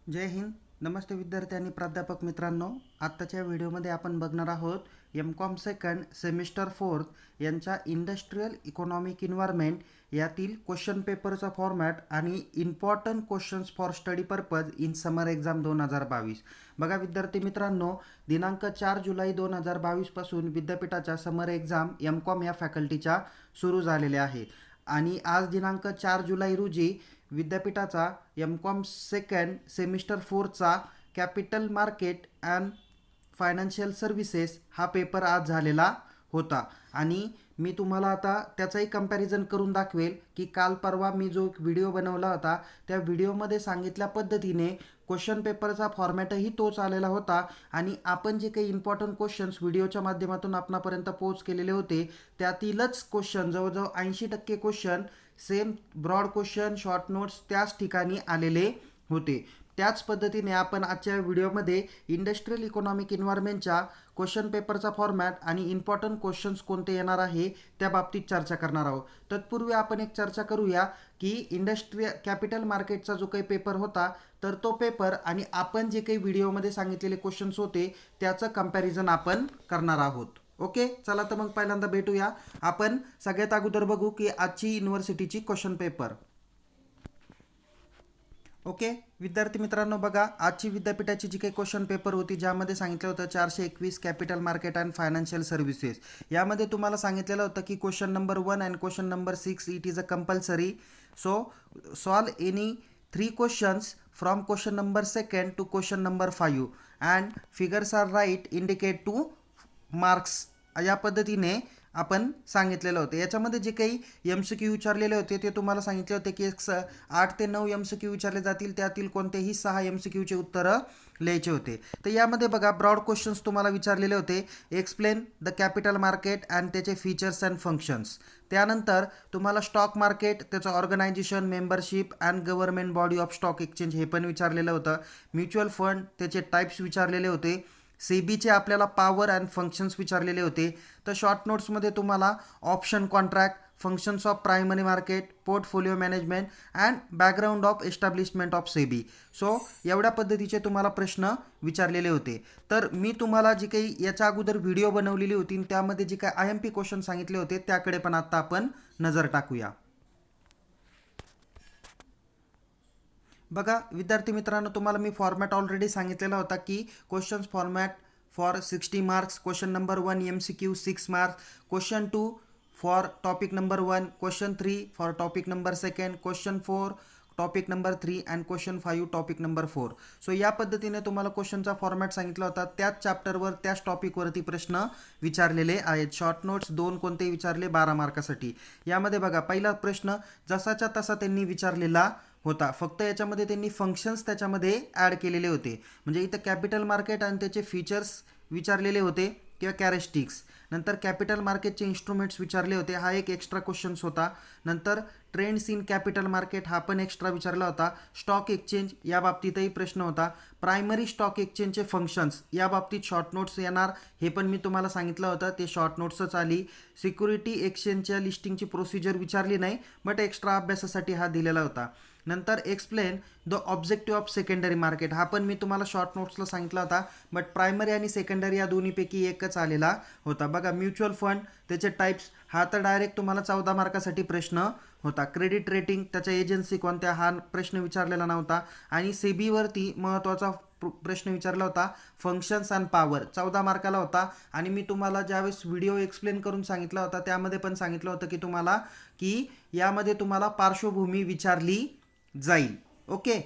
जय हिंद. नमस्ते विद्यार्थी आणि प्राध्यापक मित्रांनो. आत्ताच्या व्हिडिओमध्ये आपण बघणार आहोत एम.कॉम सेकंड सेमिस्टर फोर्थ यांच्या इंडस्ट्रियल इकॉनॉमिक इन्व्हायरमेंट यातील क्वेश्चन पेपरचा फॉर्मॅट आणि important questions for study purpose in summer exam 2022. बघा विद्यार्थी मित्रांनो, दिनांक 4 जुलै 2022 पासून विद्यापीठाच्या समर एक्झाम एम.कॉम या फॅकल्टीच्या सुरू झालेल्या आहेत आणि आज दिनांक 4 जुलै रोजी विद्यापीठाचा एम.कॉम सेकंड सेमिस्टर फोरचा capital market and financial services हा पेपर आज झालेला होता आणि मी तुम्हाला आता त्याचाही कंपॅरिझन करून दाखवेल की काल परवा मी जो व्हिडिओ बनवला होता त्या व्हिडिओमध्ये सांगितल्या पद्धतीने क्वेश्चन पेपरचा फॉर्मॅटही तोच आलेला होता आणि आपण जे काही इम्पॉर्टंट क्वेश्चन्स व्हिडिओच्या माध्यमातून आपणापर्यंत पोच केलेले होते त्यातीलच क्वेश्चन जवळजवळ 80% question same broad question short notes त्याच ठिकाणी आलेले होते. त्याच पद्धतीने आपण आजच्या व्हिडिओमध्ये इंडस्ट्रियल इकॉनॉमिक इन्व्हायरमेंटच्या क्वेश्चन पेपरचा फॉर्मॅट आणि इम्पॉर्टंट क्वेश्चन्स कोणते येणार आहे त्या बाबतीत चर्चा करणार आहोत. तत्पूर्वी आपण एक चर्चा करूया की इंडस्ट्री कॅपिटल मार्केटचा जो काही पेपर होता तर तो पेपर आणि आपण जे काही व्हिडिओमध्ये सांगितलेले क्वेश्चन्स होते त्याचं कंपॅरिझन आपण करणार आहोत. ओके, चला तर मग पहिल्यांदा भेटूया. आपण सगळ्यात अगोदर बघू की आजची युनिव्हर्सिटीची क्वेश्चन पेपर. ओके विद्यार्थी मित्रांनो, बघा आजची विद्यापीठाची जी काही क्वेश्चन पेपर होती ज्यामध्ये सांगितलं होतं 421 capital market and financial services. यामध्ये तुम्हाला सांगितलेलं होतं की question number 1 and question number 6 it is a compulsory. So solve any 3 questions from question number 2 to question number 5 and figures are right indicate to marks. या पद्धतीने आपण सांगितलेलं होतं. याच्यामध्ये जे काही MCQ विचारलेले होते ते तुम्हाला सांगितले होते की 8 ते 9 MCQ विचारले जातील, त्यातील कोणतेही 6 MCQचे उत्तरं लिहायचे होते. तर यामध्ये बघा ब्रॉड क्वेश्चन्स तुम्हाला विचारलेले होते. Explain the capital market and त्याचे फीचर्स अँड फंक्शन्स. त्यानंतर तुम्हाला स्टॉक मार्केट त्याचं organisation membership and government body of stock exchange हे पण विचारलेलं होतं. म्युच्युअल फंड त्याचे टाईप्स विचारलेले होते. सेबीचे आपल्याला पॉवर अँड फंक्शन्स विचारलेले होते. तर शॉर्ट नोट्समध्ये तुम्हाला option contract, functions of primary market, portfolio management and background of establishment of SEBI. So एवढ्या पद्धतीचे तुम्हाला प्रश्न विचारलेले होते. तर मी तुम्हाला जी काही याच्या अगोदर व्हिडिओ बनवलेली होती त्यामध्ये जे काही IMP क्वेश्चन सांगितले होते त्याकडे पण आता आपण नजर टाकूया. बघा विद्यार्थी मित्रांनो, तुम्हाला मी फॉर्मॅट ऑलरेडी सांगितलेला होता की questions format for 60 marks. Question number 1 MCQ 6 marks, question 2 for topic number 1, question 3 for topic number 2, question 4 topic number 3 and question 5 topic number 4. So या पद्धतीने तुम्हाला क्वेश्चनचा फॉर्मॅट सांगितला होता. त्याच चॅप्टरवर त्याच टॉपिकवरती प्रश्न विचारलेले आहेत. शॉर्ट नोट्स 2 कोणते विचारले 12 मार्कासाठी. यामध्ये बघा पहिला प्रश्न जसाच्या तसा त्यांनी विचारलेला होता, फक्त याच्यामध्ये त्यांनी फंक्शन्स त्याच्यामध्ये ॲड केलेले होते. म्हणजे इथं कॅपिटल मार्केट आणि त्याचे फीचर्स विचारलेले होते किंवा कॅरेस्टिक्स. नंतर कॅपिटल मार्केटचे इन्स्ट्रुमेंट्स विचारले होते, हा एक एक्स्ट्रा क्वेश्चन्स होता. नंतर ट्रेंड्स इन कॅपिटल मार्केट हा पण एक्स्ट्रा विचारला होता. स्टॉक एक्सचेंज या बाबतीतही प्रश्न होता. प्रायमरी स्टॉक एक्सचेंजचे फंक्शन्स या बाबतीत शॉर्ट नोट्स येणार, हे पण मी तुम्हाला सांगितलं होतं, ते शॉर्ट नोट्सच आली. सिक्युरिटी एक्सचेंजच्या लिस्टिंगची प्रोसिजर विचारली नाही, बट एक्स्ट्रा अभ्यासासाठी हा दिलेला होता. नंतर explain the objective of secondary market हा पण मी तुम्हाला शॉर्ट नोट्सला सांगितला होता, बट प्रायमरी आणि सेकंडरी या दोन्हीपैकी एकच आलेला होता. बघा म्युच्युअल फंड त्याचे टाईप्स हा तर डायरेक्ट तुम्हाला 14 मार्कासाठी प्रश्न होता. क्रेडिट रेटिंग त्याच्या एजन्सी कोणत्या हा प्रश्न विचारलेला नव्हता. आणि सेबीवरती महत्त्वाचा प्रश्न विचारला होता फंक्शन्स अँड पॉवर, 14 मार्काला होता. आणि मी तुम्हाला ज्यावेळेस व्हिडिओ एक्सप्लेन करून सांगितला होता त्यामध्ये पण सांगितलं होतं की तुम्हाला की यामध्ये तुम्हाला पार्श्वभूमी विचारली जाईल. ओके,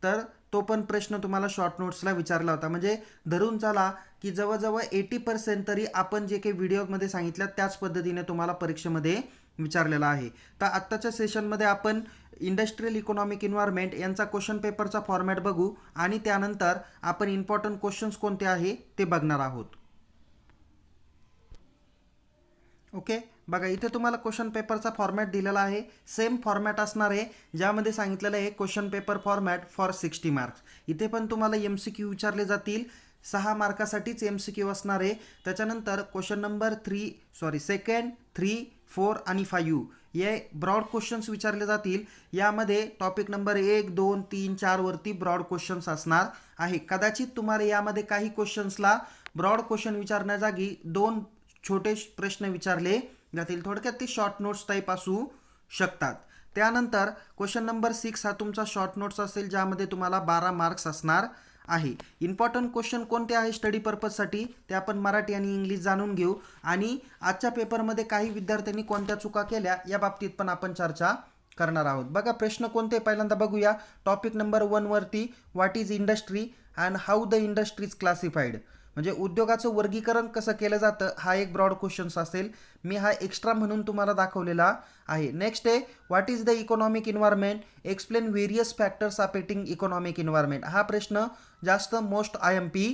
तर तो पण प्रश्न तुम्हाला शॉर्ट नोट्सला विचारला होता. म्हणजे धरून चला की जवळजवळ 80% तरी आपण जे काही व्हिडिओमध्ये सांगितलं त्याच पद्धतीने तुम्हाला परीक्षेमध्ये विचारलेला आहे. तर आत्ताच्या सेशनमध्ये आपण इंडस्ट्रियल इकॉनॉमिक इन्व्हायरमेंट यांचा क्वेश्चन पेपरचा फॉर्मॅट बघू आणि त्यानंतर आपण इम्पॉर्टंट क्वेश्चन्स कोणते आहे ते बघणार आहोत. ओके, बघा इथे तुम्हाला क्वेश्चन पेपरचा फॉर्मॅट दिलेला आहे. सेम फॉर्मॅट असणार आहे ज्यामध्ये सांगितलेलं आहे question paper format for 60 marks. इथे पण तुम्हाला MCQ विचारले जातील, 6 मार्कासाठीच MCQ असणार आहे. त्याच्यानंतर क्वेश्चन नंबर 2, 3, 4 आणि 5 हे ब्रॉड क्वेश्चन्स विचारले जातील. यामध्ये टॉपिक नंबर 1, 2, 3, 4 वरती ब्रॉड क्वेश्चन्स असणार आहे. कदाचित तुम्हाला यामध्ये काही क्वेश्चन्सला ब्रॉड क्वेश्चन विचारण्याजागी 2 छोटे प्रश्न विचारले जातील. थोडक्यात ते शॉर्ट नोट्स टाईप असू शकतात. त्यानंतर क्वेश्चन नंबर 6 हा तुमचा शॉर्ट नोट्स असेल, ज्यामध्ये तुम्हाला 12 मार्क्स असणार आहे. इम्पॉर्टंट क्वेश्चन कोणते आहे स्टडी पर्पजसाठी ते आपण मराठी आणि इंग्लिश जाणून घेऊ, आणि आजच्या पेपरमध्ये काही विद्यार्थ्यांनी कोणत्या चुका केल्या या बाबतीत पण आपण चर्चा करणार आहोत. बघा प्रश्न कोणते पहिल्यांदा बघूया. टॉपिक नंबर 1 वरती what is industry and how the industry is classified, म्हणजे उद्योगाचं वर्गीकरण कसं केलं जातं, हा एक ब्रॉड क्वेश्चन्स असेल. मी हा एक्स्ट्रा म्हणून तुम्हाला दाखवलेला आहे. नेक्स्ट आहे what is the economic environment, explain various factors affecting economic environment. हा प्रश्न जास्त मोस्ट IMP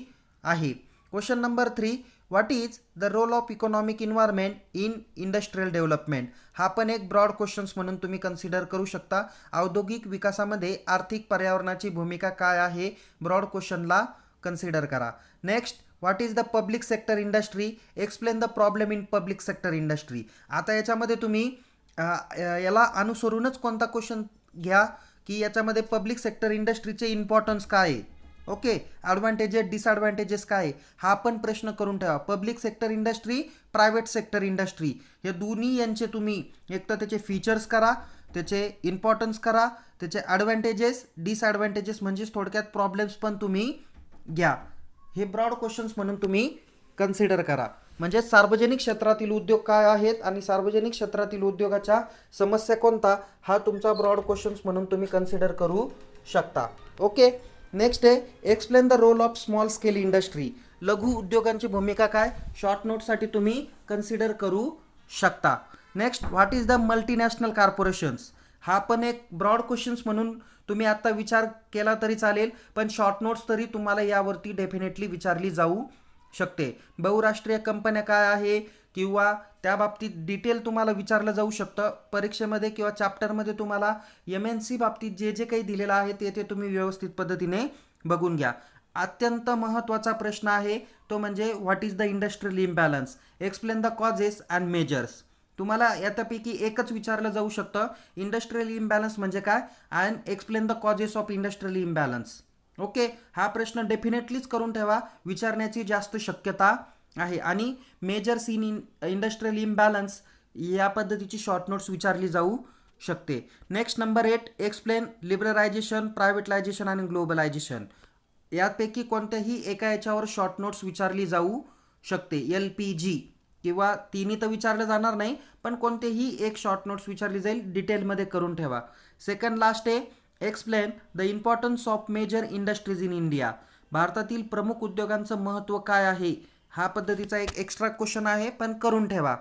आहे. Question number 3 what is the role of economic environment in industrial development. हा पण एक ब्रॉड क्वेश्चन्स म्हणून तुम्ही कन्सिडर करू शकता. औद्योगिक विकासामध्ये आर्थिक पर्यावरणाची भूमिका काय आहे, ब्रॉड क्वेश्चनला कन्सिडर करा. Next what is the public sector industry, explain the problem in public sector industry. आता याच्यामध्ये तुम्ही याला अनुसरूनच कोणता क्वेश्चन घ्या की याच्यामध्ये पब्लिक सेक्टर इंडस्ट्रीचे इम्पॉर्टन्स काय आहे, ओके, ॲडव्हान्टेजेस डिसॲडव्हान्टेजेस काय, हा पण प्रश्न करून ठेवा. Public sector industry, private sector industry, हे दोन्ही यांचे तुम्ही एक तर त्याचे फीचर्स करा, त्याचे इम्पॉर्टन्स करा, त्याचे ॲडव्हान्टेजेस डिसॲडव्हान्टेजेस म्हणजेच थोडक्यात प्रॉब्लेम्स पण तुम्ही घ्या. हे ब्रॉड क्वेश्चन्स म्हणून तुम्ही कन्सिडर करा. म्हणजे सार्वजनिक क्षेत्रातील उद्योग काय आहेत आणि सार्वजनिक क्षेत्रातील उद्योगाच्या समस्या कोणता, हा तुमचा ब्रॉड क्वेश्चन्स म्हणून तुम्ही कन्सिडर करू शकता. ओके. नेक्स्ट आहे explain the role of small scale industry, लघु उद्योगांची भूमिका काय, शॉर्ट नोटसाठी तुम्ही कन्सिडर करू शकता. Next what is the multinational corporations, हा पण एक ब्रॉड क्वेश्चन्स म्हणून तुम्ही आता विचार केला तरी चालेल, पण शॉर्ट नोट्स तरी तुम्हाला यावरती डेफिनेटली विचारली जाऊ शकते. बहुराष्ट्रीय कंपन्या काय आहे किंवा त्या बाबतीत डिटेल तुम्हाला विचारलं जाऊ शकतं परीक्षेमध्ये किंवा चॅप्टरमध्ये. तुम्हाला MNC बाबतीत जे जे काही दिलेलं आहे ते तुम्ही व्यवस्थित पद्धतीने बघून घ्या. अत्यंत महत्त्वाचा प्रश्न आहे तो म्हणजे what is the industrial imbalance, explain the causes and measures. तुम्हाला यापैकी एकच विचारलं जाऊ शकतं, इंडस्ट्रियल इम्बॅलन्स म्हणजे काय and explain the causes of industrial imbalance. Okay, हा प्रश्न डेफिनेटलीच करून ठेवा, विचारण्याची जास्त शक्यता आहे. आणि मेजर्स इन इंडस्ट्रियल इम्बॅलन्स या पद्धतीची शॉर्ट नोट्स विचारली जाऊ शकते. नेक्स्ट नंबर 8 एक्सप्लेन लिबरलायझेशन, प्रायव्हेटलायझेशन आणि ग्लोबलायझेशन. यापैकी कोणत्याही एका याच्यावर शॉर्ट नोट्स विचारली जाऊ शकते. LPG किंवा तिन्ही तर विचारलं जाणार नाही, पण कोणतेही एक शॉर्ट नोट्स विचारली जाईल, डिटेलमध्ये करून ठेवा. सेकंड लास्ट आहे explain the importance of major industries in India, भारतातील प्रमुख उद्योगांचं महत्त्व काय आहे, हा पद्धतीचा एक एक्स्ट्रा क्वेश्चन आहे, पण करून ठेवा.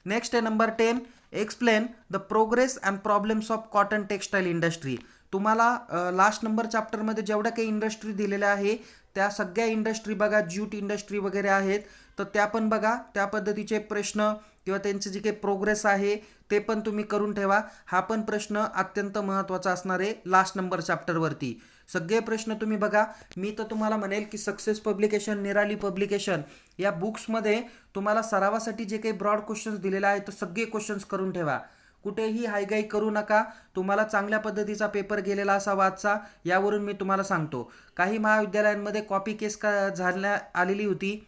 नेक्स्ट आहे number 10 explain the progress and problems of cotton textile industry. तुम्हाला लास्ट नंबर चॅप्टरमध्ये जेवढ्या काही इंडस्ट्री दिलेल्या आहे त्या सगळ्या इंडस्ट्री बघा, ज्यूट इंडस्ट्री वगैरे आहेत तर त्या पण बघा, त्या पद्धतीचे प्रश्न किंवा त्यांचे जे काही प्रोग्रेस आहे ते पण तुम्ही करून ठेवा. हा पण प्रश्न अत्यंत महत्त्वाचा असणार आहे लास्ट नंबर चॅप्टरवरती. सगळे प्रश्न तुम्ही बघा. मी तर तुम्हाला म्हणेल की सक्सेस पब्लिकेशन, निराली पब्लिकेशन या बुक्समध्ये तुम्हाला सरावासाठी जे काही ब्रॉड क्वेश्चन्स दिलेले आहेत तर सगळे क्वेश्चन्स करून ठेवा. कुठेही हायगाई करू नका. तुम्हाला चांगल्या पद्धतीचा पेपर गेलेला असावा आजचा, यावरून मी तुम्हाला सांगतो. काही महाविद्यालयांमध्ये कॉपी केस झाल्या आलेली होती,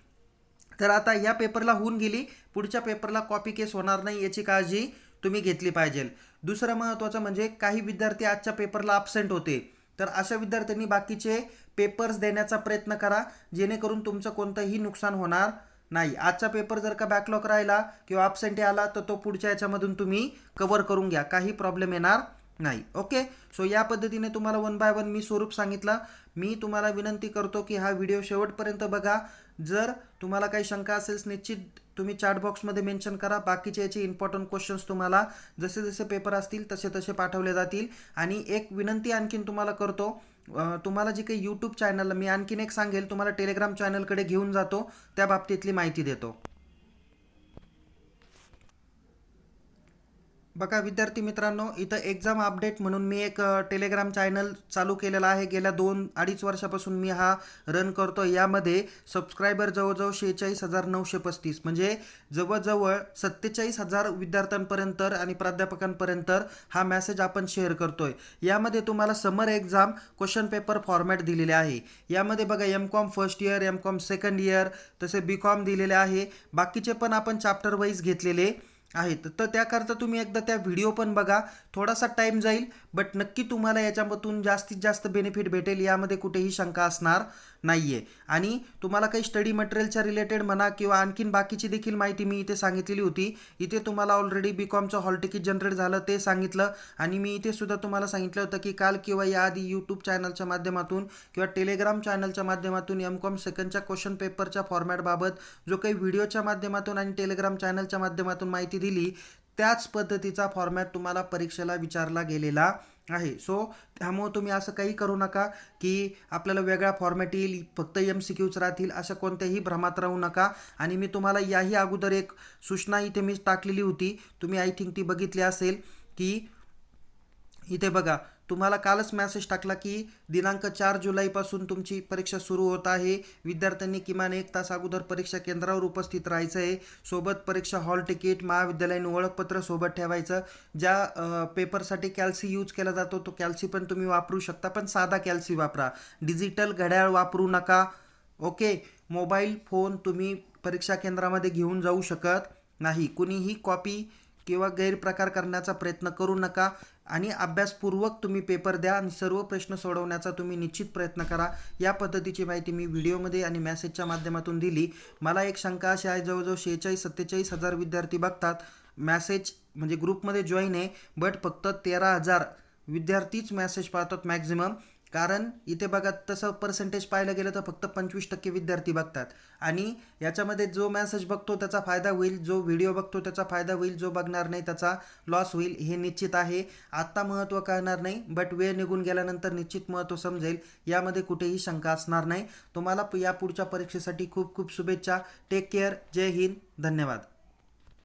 तर आता या पेपरला होऊन गेली, पुढच्या पेपरला कॉपी केस होणार नाही याची काळजी तुम्ही घेतली पाहिजे. दुसरं महत्त्वाचं म्हणजे काही विद्यार्थी आजच्या पेपरला ॲब्सेंट होते, तर अशा विद्यार्थ्यांनी बाकीचे पेपर्स देण्याचा प्रयत्न करा, जेणेकरून तुमचं कोणतंही नुकसान होणार नाही. आजचा पेपर जर का बॅकलॉग राहिला किंवा ॲब्सेंटी आला तर तो पुढच्या याच्यामधून तुम्ही कव्हर करून घ्या, काही प्रॉब्लेम येणार नाही. ओके, सो या पद्धतीने तुम्हाला 1 बाय 1 मी स्वरूप सांगितलं. मी तुम्हाला विनंती करतो की हा व्हिडिओ शेवटपर्यंत बघा. जर तुम्हाला काही शंका असेल निश्चित तुम्ही चॅट बॉक्समध्ये मेन्शन करा. बाकीचे याचे इम्पॉर्टंट क्वेश्चन्स तुम्हाला जसे जसे पेपर असतील तसे तसे पाठवले जातील. आणि एक विनंती आणखीन तुम्हाला करतो, तुम्हाला जी काही यूट्यूब चॅनल मी आणखीन एक सांगेल, तुम्हाला टेलिग्राम चॅनलकडे घेऊन जातो, त्या बाबतीतली माहिती देतो. बघा विद्यार्थी मित्रांनो, इथं एक्झाम अपडेट म्हणून मी एक टेलिग्राम चॅनल चालू केलेला आहे. गेल्या 2-2.5 वर्षापासून मी हा रन करतो. यामध्ये सबस्क्रायबर जवळजवळ 46,935 म्हणजे जवळजवळ 47,000 विद्यार्थ्यांपर्यंत आणि प्राध्यापकांपर्यंत हा मेसेज आपण शेअर करतोय. यामध्ये तुम्हाला समर एक्झाम क्वेश्चन पेपर फॉर्मॅट दिलेले आहे. यामध्ये बघा M.Com first year, M.Com second year, तसे बी.कॉम दिलेले आहे. बाकीचे पण आपण चॅप्टर वाईज घेतलेले आहेत. तर त्याकरता तुम्ही एकदा त्या व्हिडिओ पण बघा. थोडासा टाईम जाईल, बट नक्की तुम्हाला याच्यामधून जास्तीत जास्त बेनिफिट भेटेल, यामध्ये कुठेही शंका असणार नाही आहे. आणि तुम्हाला काही स्टडी मटेरियलच्या रिलेटेड म्हणा किंवा आणखीन बाकीची देखील माहिती मी इथे सांगितलेली होती. इथे तुम्हाला ऑलरेडी बी.कॉमचं हॉल तिकीट जनरेट झालं ते सांगितलं, आणि मी इथे सुद्धा तुम्हाला सांगितलं होतं की काल किंवा याआधी यूट्यूब चॅनलच्या माध्यमातून किंवा टेलिग्राम चॅनलच्या माध्यमातून एम.कॉम सेकंडच्या क्वेश्चन पेपरच्या फॉर्मॅटबाबत जो काही व्हिडिओच्या माध्यमातून आणि टेलिग्राम चॅनलच्या माध्यमातून माहिती दिली, त्याच पद्धतीचा फॉर्मॅट तुम्हाला परीक्षेला विचारला गेलेला आहे. सो त्यामुळे तुम्ही असं काही करू नका की आपल्याला वेगळा फॉर्मॅट येईल, फक्त MCQच राहतील, अशा कोणत्याही भ्रमात राहू नका. आणि मी तुम्हाला याही अगोदर एक सूचना इथे मी टाकलेली होती, तुम्ही आय थिंक ती बघितली असेल, की इथे बघा तुम्हाला कालच मेसेज टाकला की दिनांक 4 जुलैपासून तुमची परीक्षा सुरू होत आहे. विद्यार्थ्यांनी किमान 1 तास अगोदर परीक्षा केंद्रावर उपस्थित राहायचं आहे. सोबत परीक्षा हॉल तिकीट, महाविद्यालयाने ओळखपत्र सोबत ठेवायचं. ज्या पेपरसाठी कॅल्सी यूज केला जातो तो कॅल्सी पण तुम्ही वापरू शकता, पण साधा कॅल्सी वापरा. डिजिटल घड्याळ वापरू नका. ओके. मोबाईल फोन तुम्ही परीक्षा केंद्रामध्ये घेऊन जाऊ शकत नाही. कुणीही कॉपी किंवा गैरप्रकार करण्याचा प्रयत्न करू नका. आणि अभ्यासपूर्वक तुम्ही पेपर द्या आणि सर्व प्रश्न सोडवण्याचा तुम्ही निश्चित प्रयत्न करा. या पद्धतीची माहिती मी व्हिडिओमध्ये आणि मेसेजच्या माध्यमातून दिली. मला एक शंका अशी आहे, जवळजवळ 46-47 हजार विद्यार्थी बघतात, मेसेज म्हणजे ग्रुपमध्ये जॉईन आहे, बट फक्त 13,000 विद्यार्थीच मेसेज पाहतात मॅक्झिमम. कारण इथे बघा तसं पर्सेंटेज पाहायला गेलं तर फक्त 25% विद्यार्थी बघतात. आणि याच्यामध्ये जो मेसेज बघतो त्याचा फायदा होईल, जो व्हिडिओ बघतो त्याचा फायदा होईल, जो बघणार नाही त्याचा लॉस होईल, हे निश्चित आहे. आत्ता महत्त्व कळणार नाही, बट वेळ निघून गेल्यानंतर निश्चित महत्त्व समजेल, यामध्ये कुठेही शंका असणार नाही. तुम्हाला या पुढच्या परीक्षेसाठी खूप खूप शुभेच्छा. Take care. जय हिंद. धन्यवाद.